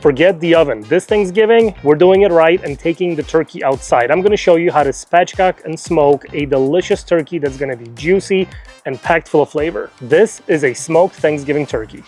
Forget the oven. This Thanksgiving, we're doing it right and taking the turkey outside. I'm going to show you how to spatchcock and smoke a delicious turkey that's going to be juicy and packed full of flavor. This is a smoked Thanksgiving turkey.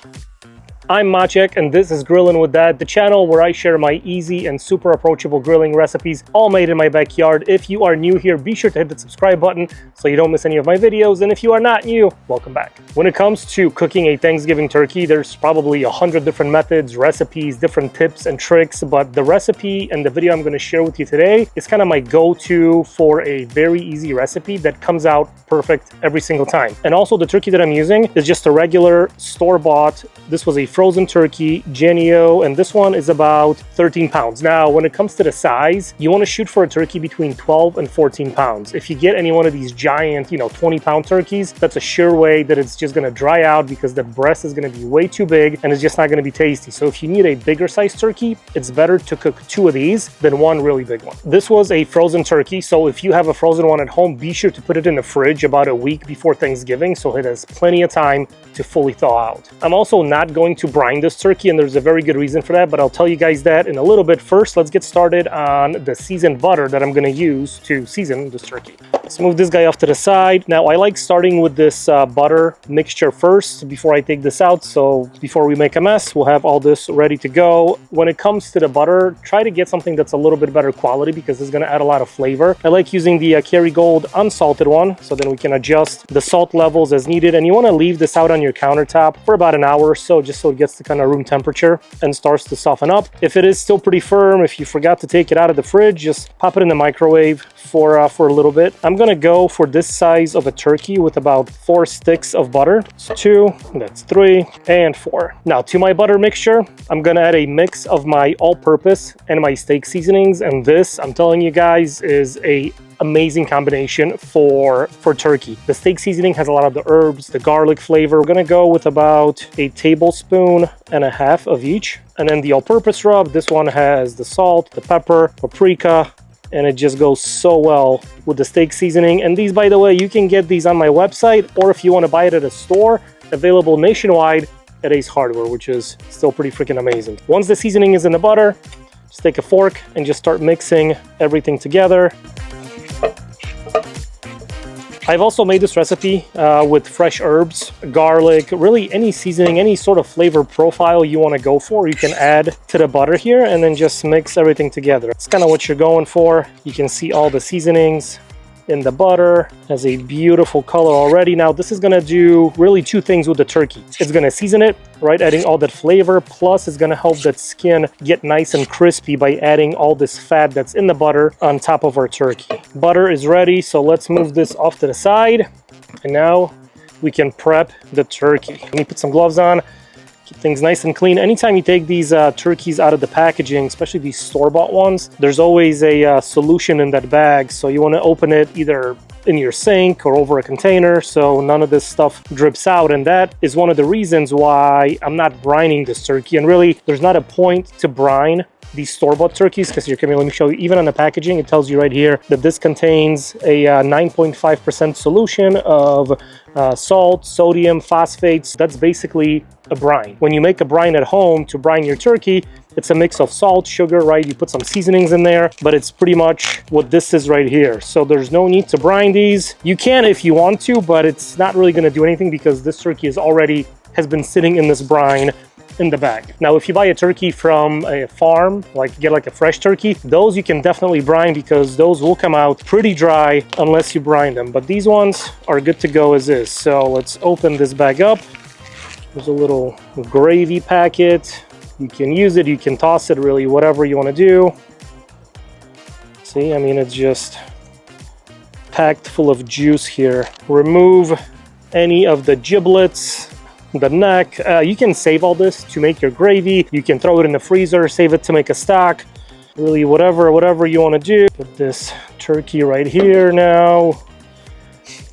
I'm Maciek and this is Grillin with Dad, the channel where I share my easy and super approachable grilling recipes, all made in my backyard. If you are new here, be sure to hit the subscribe button so you don't miss any of my videos. And if you are not new, welcome back. When it comes to cooking a Thanksgiving turkey, there's probably 100 different methods, recipes, different tips and tricks. But the recipe and the video I'm going to share with you today is kind of my go-to for a very easy recipe that comes out perfect every single time. And also the turkey that I'm using is just a regular store-bought. This was a frozen turkey, Genio, and this one is about 13 pounds. Now, when it comes to the size, you want to shoot for a turkey between 12 and 14 pounds. If you get any one of these giant, 20-pound turkeys, that's a sure way that it's just going to dry out because the breast is going to be way too big and it's just not going to be tasty. So if you need a bigger size turkey, it's better to cook 2 of these than one really big one. This was a frozen turkey, so if you have a frozen one at home, be sure to put it in the fridge about a week before Thanksgiving so it has plenty of time to fully thaw out. I'm also not going to brine this turkey, and there's a very good reason for that, but I'll tell you guys that in a little bit. First, let's get started on the seasoned butter that I'm going to use to season this turkey. Let's move this guy off to the side. Now, I like starting with this butter mixture first before I take this out, so before we make a mess, we'll have all this ready to go. When it comes to the butter, try to get something that's a little bit better quality because it's going to add a lot of flavor. I like using the Kerrygold unsalted one, so then we can adjust the salt levels as needed, and you want to leave this out on your countertop for about an hour or so, just so it gets to kind of room temperature and starts to soften up. If it is still pretty firm, if you forgot to take it out of the fridge, just pop it in the microwave for a little bit. I'm gonna go for this size of a turkey with about 4 sticks of butter. That's 2, that's 3, and 4. Now to my butter mixture, I'm gonna add a mix of my all-purpose and my steak seasonings, and this, I'm telling you guys, is a amazing combination for turkey. The steak seasoning has a lot of the herbs, the garlic flavor. We're gonna go with about a tablespoon and a half of each. And then the all-purpose rub, this one has the salt, the pepper, paprika, and it just goes so well with the steak seasoning. And these, by the way, you can get these on my website, or if you want to buy it at a store, available nationwide at Ace Hardware, which is still pretty freaking amazing. Once the seasoning is in the butter, just take a fork and just start mixing everything together. I've also made this recipe with fresh herbs, garlic, really any seasoning, any sort of flavor profile you want to go for, you can add to the butter here and then just mix everything together. It's kind of what you're going for. You can see all the seasonings in the butter. Has a beautiful color already. Now this is going to do really 2 things with the turkey. It's going to season it, right, adding all that flavor, plus it's going to help that skin get nice and crispy by adding all this fat that's in the butter on top of our turkey. Butter is ready, so let's move this off to the side, and now we can prep the turkey. Let me put some gloves on. Keep things nice and clean. Anytime you take these turkeys out of the packaging, especially these store-bought ones, there's always a solution in that bag, so you want to open it either in your sink or over a container so none of this stuff drips out. And that is one of the reasons why I'm not brining this turkey. And really, there's not a point to brine these store-bought turkeys because let me show you, even on the packaging, it tells you right here that this contains a 9.5% solution of salt, sodium, phosphates. That's basically a brine. When you make a brine at home to brine your turkey, it's a mix of salt, sugar, right? You put some seasonings in there, but it's pretty much what this is right here. So there's no need to brine these. You can if you want to, but it's not really going to do anything because this turkey has been sitting in this brine in the bag. Now, if you buy a turkey from a farm, get a fresh turkey, those you can definitely brine because those will come out pretty dry unless you brine them. But these ones are good to go as is. So let's open this bag up. There's a little gravy packet. You can use it, you can toss it, really, whatever you want to do. See, I mean, it's just packed full of juice here. Remove any of the giblets, the neck. You can save all this to make your gravy. You can throw it in the freezer, save it to make a stock. Really, whatever you want to do. Put this turkey right here now.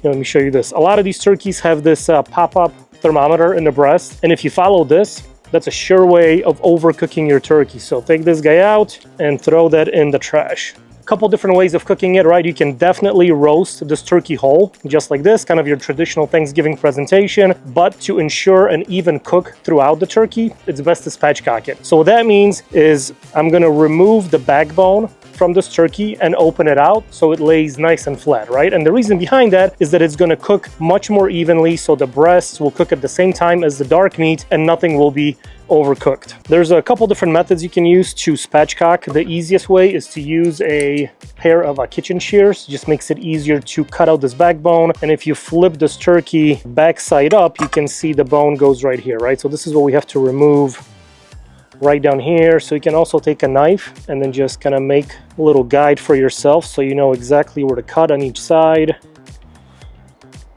Let me show you this. A lot of these turkeys have this pop-up thermometer in the breast, and if you follow this, that's a sure way of overcooking your turkey. So take this guy out and throw that in the trash. Couple different ways of cooking it, right? You can definitely roast this turkey whole, just like this, kind of your traditional Thanksgiving presentation. But to ensure an even cook throughout the turkey, it's best to spatchcock it. So what that means is I'm gonna remove the backbone from this turkey and open it out so it lays nice and flat, right? And the reason behind that is that it's going to cook much more evenly, so the breasts will cook at the same time as the dark meat and nothing will be overcooked. There's a couple different methods you can use to spatchcock. The easiest way is to use a pair of kitchen shears. Just makes it easier to cut out this backbone. And if you flip this turkey backside up, you can see the bone goes right here, right? So this is what we have to remove right down here. So you can also take a knife and then just kind of make a little guide for yourself so you know exactly where to cut on each side,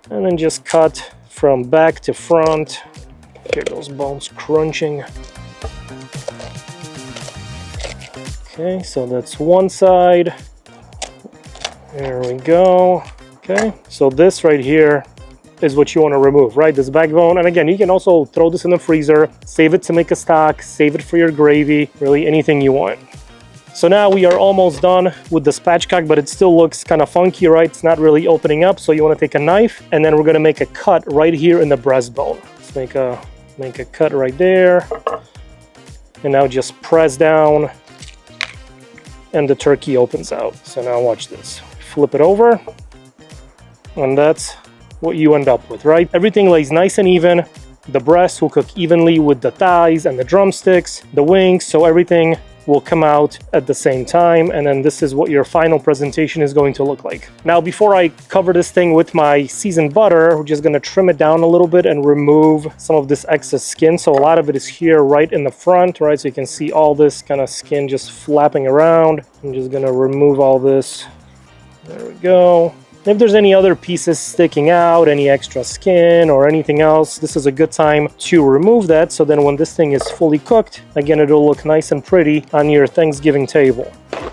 and then just cut from back to front. Hear those bones crunching. Okay, so that's one side. There we go. Okay, so this right here is what you want to remove, right? This backbone. And again, you can also throw this in the freezer, save it to make a stock, save it for your gravy, really anything you want. So now we are almost done with the spatchcock, but it still looks kind of funky, right? It's not really opening up. So you want to take a knife and then we're going to make a cut right here in the breastbone. Let's make a cut right there. And now just press down and the turkey opens out. So now watch this. Flip it over and that's what you end up with, right? Everything lays nice and even. The breast will cook evenly with the thighs and the drumsticks, the wings, so everything will come out at the same time. And then this is what your final presentation is going to look like. Now, before I cover this thing with my seasoned butter, we're just gonna trim it down a little bit and remove some of this excess skin. So a lot of it is here right in the front, right? So you can see all this kind of skin just flapping around. I'm just gonna remove all this. There we go. If there's any other pieces sticking out, any extra skin or anything else, this is a good time to remove that. So then when this thing is fully cooked, again, it'll look nice and pretty on your Thanksgiving table.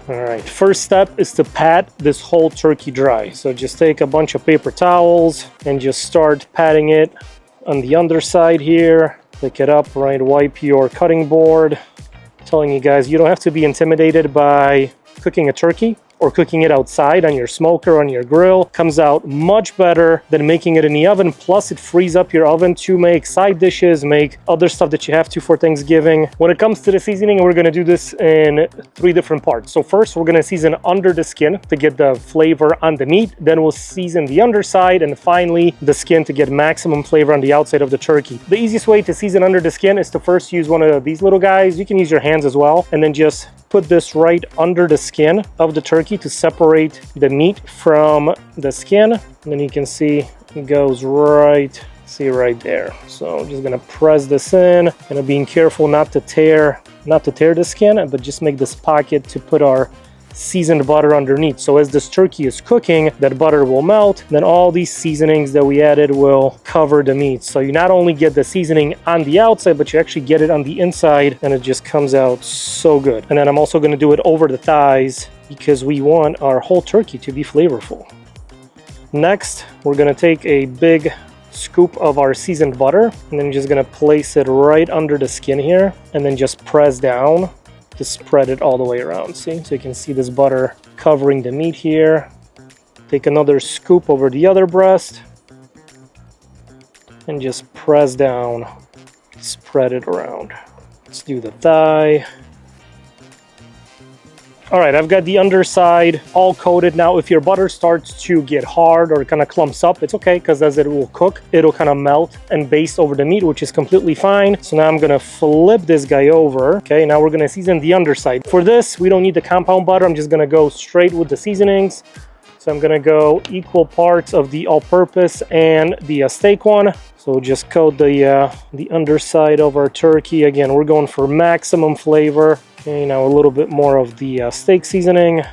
All right, first step is to pat this whole turkey dry. So just take a bunch of paper towels and just start patting it on the underside here. Pick it up, right, wipe your cutting board. I'm telling you guys, you don't have to be intimidated by cooking a turkey or cooking it outside on your smoker, on your grill. Comes out much better than making it in the oven. Plus it frees up your oven to make side dishes, make other stuff that you have to for Thanksgiving. When it comes to the seasoning, we're gonna do this in 3 different parts. So first we're gonna season under the skin to get the flavor on the meat. Then we'll season the underside, and finally the skin to get maximum flavor on the outside of the turkey. The easiest way to season under the skin is to first use one of these little guys. You can use your hands as well, and then just put this right under the skin of the turkey to separate the meat from the skin. And then you can see it goes right, see right there. So I'm just gonna press this in, and being careful not to tear the skin, but just make this pocket to put our seasoned butter underneath. So as this turkey is cooking, that butter will melt, then all these seasonings that we added will cover the meat. So you not only get the seasoning on the outside, but you actually get it on the inside, and it just comes out so good. And then I'm also going to do it over the thighs because we want our whole turkey to be flavorful. Next, we're going to take a big scoop of our seasoned butter, and then just going to place it right under the skin here, and then just press down to spread it all the way around. See, so you can see this butter covering the meat here. Take another scoop over the other breast and just press down, spread it around. Let's do the thigh. All right, I've got the underside all coated. Now, if your butter starts to get hard or kind of clumps up, it's okay, because as it will cook, it'll kind of melt and baste over the meat, which is completely fine. So now I'm gonna flip this guy over. Okay, now we're gonna season the underside. For this, we don't need the compound butter. I'm just gonna go straight with the seasonings. So I'm gonna go equal parts of the all-purpose and the steak one. So just coat the underside of our turkey. Again, we're going for maximum flavor. Okay, now a little bit more of the steak seasoning.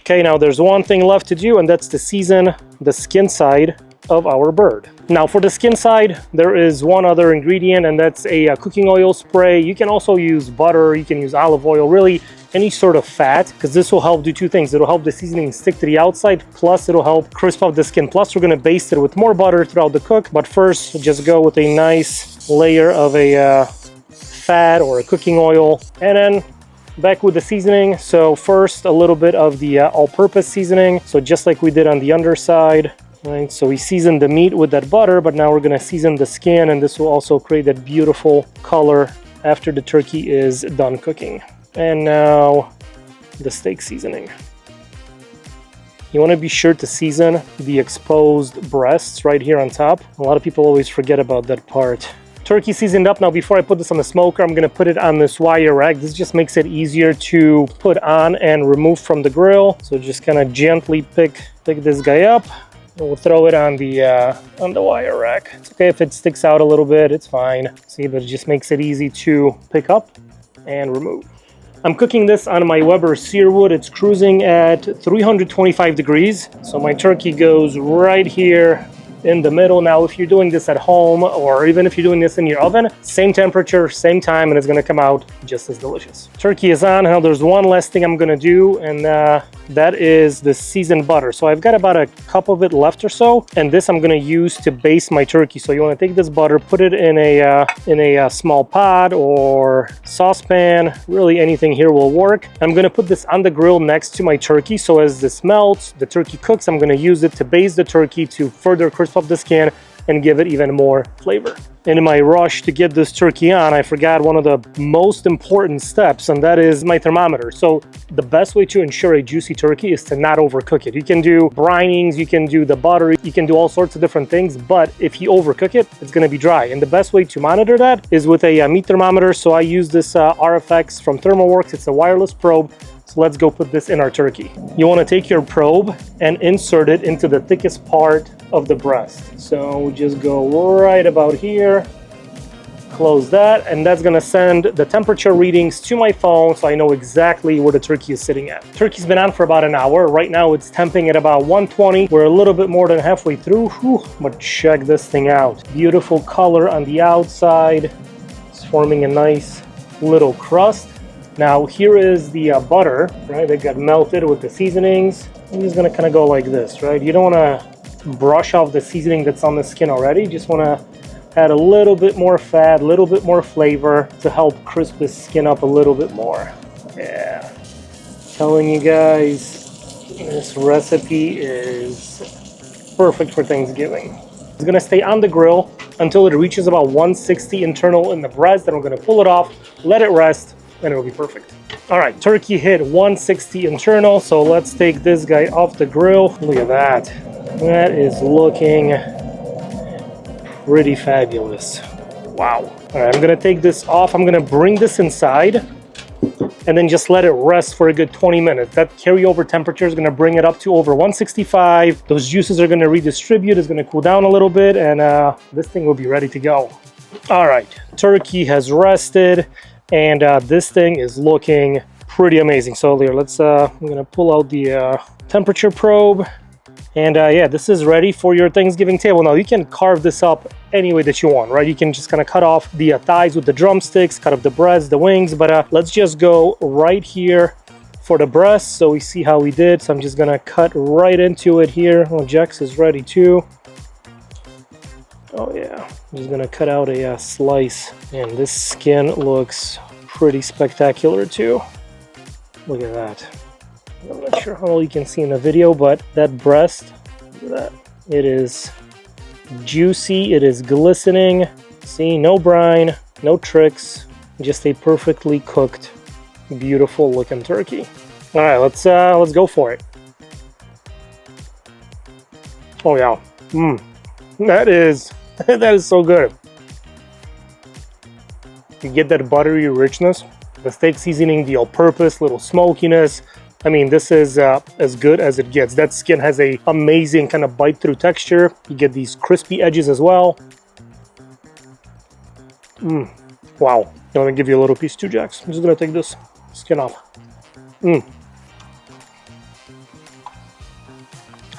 Okay, now there's one thing left to do, and that's to season the skin side of our bird. Now for the skin side, there is one other ingredient, and that's a cooking oil spray. You can also use butter, you can use olive oil, really any sort of fat, because this will help do 2 things. It'll help the seasoning stick to the outside, plus it'll help crisp up the skin. Plus we're gonna baste it with more butter throughout the cook, but first just go with a nice layer of a fat or a cooking oil, and then Back with the seasoning. So first, a little bit of the all-purpose seasoning. So just like we did on the underside, right? So we seasoned the meat with that butter, but now we're gonna season the skin, and this will also create that beautiful color after the turkey is done cooking. And now the steak seasoning. You want to be sure to season the exposed breasts right here on top. A lot of people always forget about that part. Turkey seasoned up. Now before I put this on the smoker, I'm going to put it on this wire rack. This just makes it easier to put on and remove from the grill. So just kind of gently pick this guy up. And we'll throw it on the wire rack. It's okay if it sticks out a little bit, it's fine. See, but it just makes it easy to pick up and remove. I'm cooking this on my Weber Searwood. It's cruising at 325 degrees. So my turkey goes right here in the middle. Now, if you're doing this at home, or even if you're doing this in your oven, same temperature, same time, and it's gonna come out just as delicious. Turkey is on. Now there's one last thing I'm gonna do, and that is the seasoned butter. So I've got about a cup of it left or so, and this I'm gonna use to baste my turkey. So you wanna take this butter, put it in a small pot or saucepan. Really anything here will work. I'm gonna put this on the grill next to my turkey. So as this melts, the turkey cooks, I'm gonna use it to baste the turkey to further crisp up the skin and give it even more flavor. In my rush to get this turkey on, I forgot one of the most important steps, and that is my thermometer. So the best way to ensure a juicy turkey is to not overcook it. You can do brinings, you can do the butter, you can do all sorts of different things, but if you overcook it, it's gonna be dry. And the best way to monitor that is with a meat thermometer. So I use this RFX from Thermoworks. It's a wireless probe. So let's go put this in our turkey. You want to take your probe and insert it into the thickest part of the breast. So just go right about here, close that, and that's gonna send the temperature readings to my phone so I know exactly where the turkey is sitting at. Turkey's been on for about an hour. Right now it's temping at about 120. We're a little bit more than halfway through. Whew, but check this thing out. Beautiful color on the outside. It's forming a nice little crust. Now here is the butter, right, that got melted with the seasonings. I'm just gonna kind of go like this, right? You don't wanna brush off the seasoning that's on the skin already. You just wanna add a little bit more fat, a little bit more flavor to help crisp the skin up a little bit more. Yeah, telling you guys, this recipe is perfect for Thanksgiving. It's gonna stay on the grill until it reaches about 160 internal in the breast. Then we're gonna pull it off, let it rest, and it'll be perfect. All right, turkey hit 160 internal, so let's take this guy off the grill. Look at that. That is looking pretty fabulous. Wow. All right, I'm gonna take this off. I'm gonna bring this inside and then just let it rest for a good 20 minutes. That carryover temperature is gonna bring it up to over 165. Those juices are gonna redistribute. It's gonna cool down a little bit, and this thing will be ready to go. All right, turkey has rested, and this thing is looking pretty amazing. So here, I'm gonna pull out the temperature probe, and yeah, this is ready for your Thanksgiving table. Now you can carve this up any way that you want, right? You can just kind of cut off the thighs with the drumsticks, cut off the breasts, the wings, but let's just go right here for the breast so we see how we did. So I'm just gonna cut right into it here. Oh, Jax is ready too. Oh yeah, I'm just gonna cut out a slice, and this skin looks pretty spectacular too. Look at that. I'm not sure how well you can see in the video, but that breast, look at that. It is juicy, it is glistening. See, no brine, no tricks, just a perfectly cooked, beautiful looking turkey. All right, let's go for it. Oh yeah, that is so good. You get that buttery richness, the steak seasoning, the all-purpose, little smokiness. I mean, this is as good as it gets. That skin has a amazing kind of bite-through texture. You get these crispy edges as well. Wow. I'm gonna give you a little piece too, Jax. I'm just gonna take this skin off.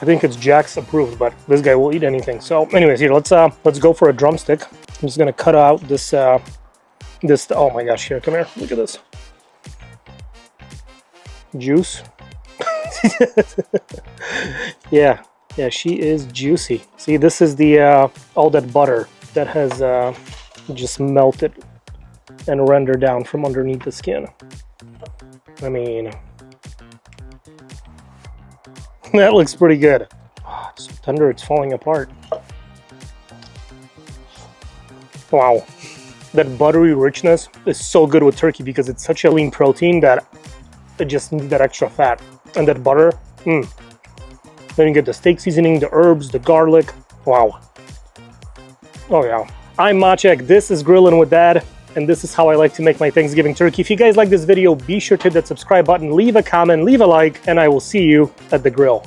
I think it's Jax approved, but this guy will eat anything. So anyways, here, let's go for a drumstick. I'm just gonna cut out this, oh my gosh, here, come here, look at this. Juice. yeah, she is juicy. See, this is the all that butter that has just melted and rendered down from underneath the skin. I mean, that looks pretty good. Oh, it's so tender, it's falling apart. Wow. That buttery richness is so good with turkey because it's such a lean protein that it just needs that extra fat. And that butter, Then you get the steak seasoning, the herbs, the garlic. Wow. Oh yeah. I'm Maciek, this is Grillin' with Dad, and this is how I like to make my Thanksgiving turkey. If you guys like this video, be sure to hit that subscribe button, leave a comment, leave a like, and I will see you at the grill.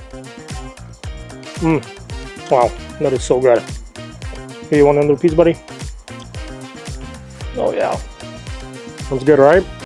Wow, that is so good. Here, you want another piece, buddy? Oh yeah. Sounds good, right?